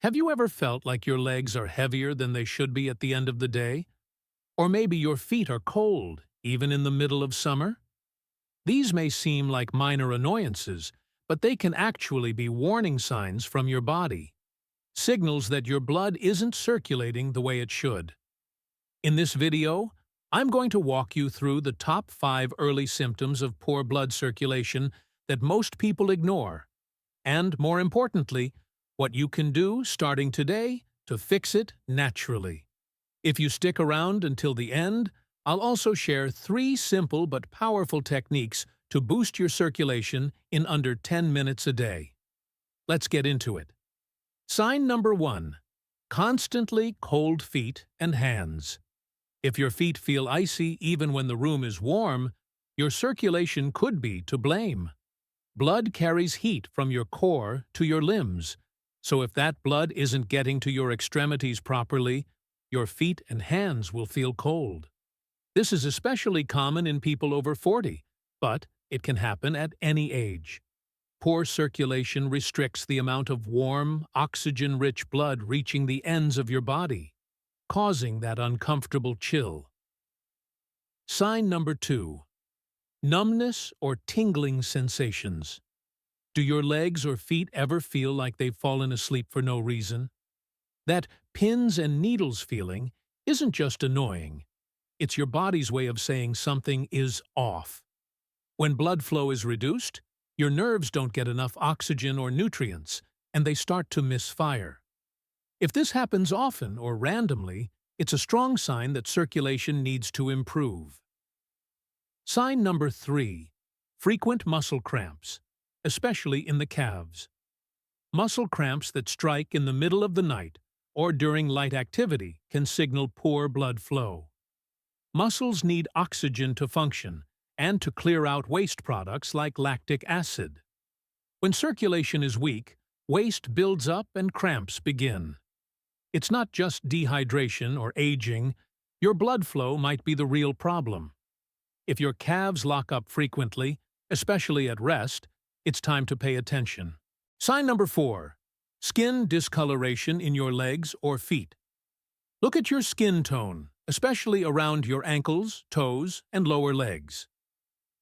Have you ever felt like your legs are heavier than they should be at the end of the day? Or maybe your feet are cold, even in the middle of summer? These may seem like minor annoyances, but they can actually be warning signs from your body, signals that your blood isn't circulating the way it should. In this video, I'm going to walk you through the top 5 early symptoms of poor blood circulation that most people ignore, and, more importantly, what you can do starting today to fix it naturally. If you stick around until the end, I'll also share 3 simple but powerful techniques to boost your circulation in under 10 minutes a day. Let's get into it. Sign number 1. Constantly cold feet and hands. If your feet feel icy even when the room is warm, your circulation could be to blame. Blood carries heat from your core to your limbs, so if that blood isn't getting to your extremities properly, your feet and hands will feel cold. This is especially common in people over 40, but it can happen at any age. Poor circulation restricts the amount of warm, oxygen-rich blood reaching the ends of your body, causing that uncomfortable chill. Sign number 2. Numbness or tingling sensations. Do your legs or feet ever feel like they've fallen asleep for no reason? That pins and needles feeling isn't just annoying. It's your body's way of saying something is off. When blood flow is reduced, your nerves don't get enough oxygen or nutrients, and they start to misfire. If this happens often or randomly, it's a strong sign that circulation needs to improve. Sign number 3. Frequent muscle cramps, especially in the calves. Muscle cramps that strike in the middle of the night or during light activity can signal poor blood flow. Muscles need oxygen to function and to clear out waste products like lactic acid. When circulation is weak, waste builds up and cramps begin. It's not just dehydration or aging. Your blood flow might be the real problem. If your calves lock up frequently, especially at rest, it's time to pay attention. Sign number 4. Skin discoloration in your legs or feet. Look at your skin tone, especially around your ankles, toes, and lower legs.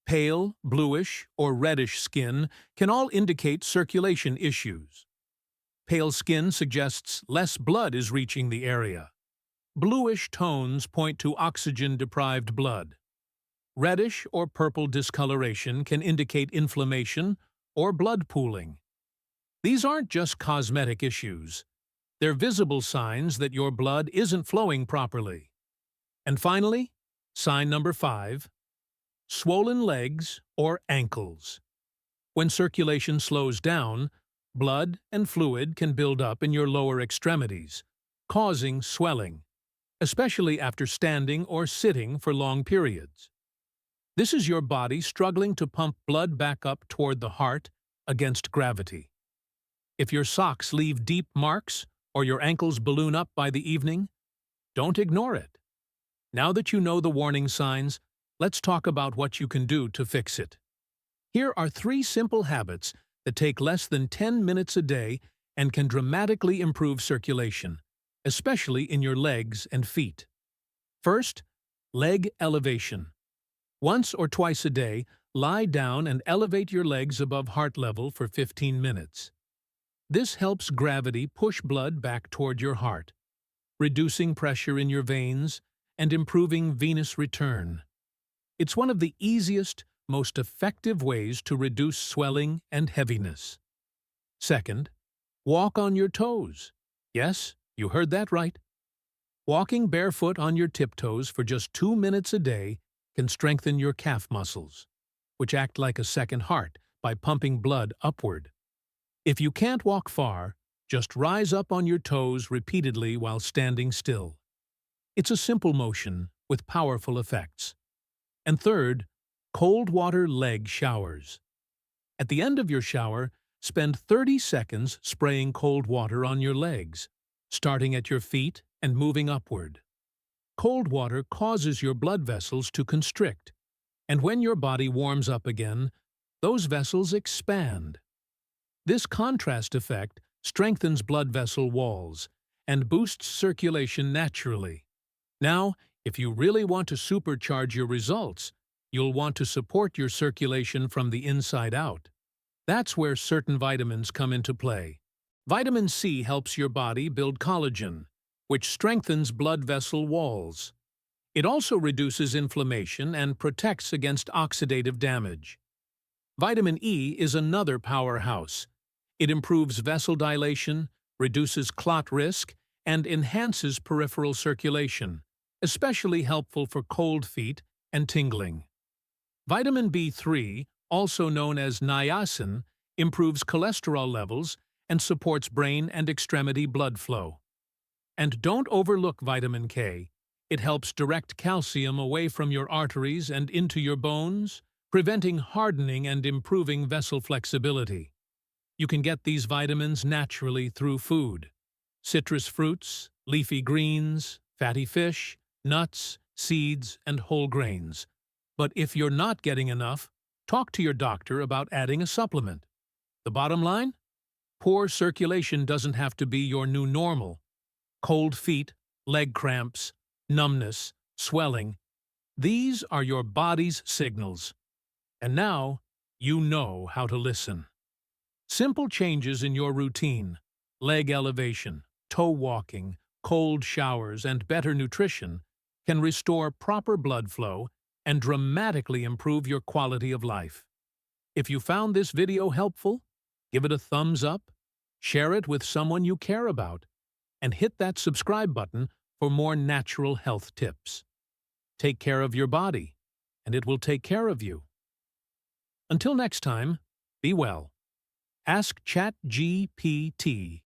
Pale, bluish, or reddish skin can all indicate circulation issues. Pale skin suggests less blood is reaching the area. Bluish tones point to oxygen-deprived blood. Reddish or purple discoloration can indicate inflammation or blood pooling. These aren't just cosmetic issues. They're visible signs that your blood isn't flowing properly. And finally, sign number 5. Swollen legs or ankles. When circulation slows down, blood and fluid can build up in your lower extremities, causing swelling, especially after standing or sitting for long periods. This is your body struggling to pump blood back up toward the heart against gravity. If your socks leave deep marks or your ankles balloon up by the evening, don't ignore it. Now that you know the warning signs, let's talk about what you can do to fix it. Here are 3 simple habits that take less than 10 minutes a day and can dramatically improve circulation, especially in your legs and feet. First, leg elevation. Once or twice a day, lie down and elevate your legs above heart level for 15 minutes. This helps gravity push blood back toward your heart, reducing pressure in your veins and improving venous return. It's one of the easiest, most effective ways to reduce swelling and heaviness. Second, walk on your toes. Yes, you heard that right. Walking barefoot on your tiptoes for just 2 minutes a day can strengthen your calf muscles, which act like a second heart by pumping blood upward. If you can't walk far, just rise up on your toes repeatedly while standing still. It's a simple motion with powerful effects. And third, cold water leg showers. At the end of your shower, spend 30 seconds spraying cold water on your legs, starting at your feet and moving upward. Cold water causes your blood vessels to constrict, and when your body warms up again, those vessels expand. This contrast effect strengthens blood vessel walls, and boosts circulation naturally. Now, if you really want to supercharge your results, you'll want to support your circulation from the inside out. That's where certain vitamins come into play. Vitamin C helps your body build collagen, which strengthens blood vessel walls. It also reduces inflammation and protects against oxidative damage. Vitamin E is another powerhouse. It improves vessel dilation, reduces clot risk, and enhances peripheral circulation, especially helpful for cold feet and tingling. Vitamin B3, also known as niacin, improves cholesterol levels and supports brain and extremity blood flow. And don't overlook vitamin K. It helps direct calcium away from your arteries and into your bones, preventing hardening and improving vessel flexibility. You can get these vitamins naturally through food: citrus fruits, leafy greens, fatty fish, nuts, seeds, and whole grains. But if you're not getting enough, talk to your doctor about adding a supplement. The bottom line? Poor circulation doesn't have to be your new normal. Cold feet, leg cramps, numbness, swelling, these are your body's signals. And now, you know how to listen. Simple changes in your routine, leg elevation, toe walking, cold showers, and better nutrition can restore proper blood flow and dramatically improve your quality of life. If you found this video helpful, give it a thumbs up, share it with someone you care about, and hit that subscribe button for more natural health tips. Take care of your body, and it will take care of you. Until next time, be well. Ask ChatGPT.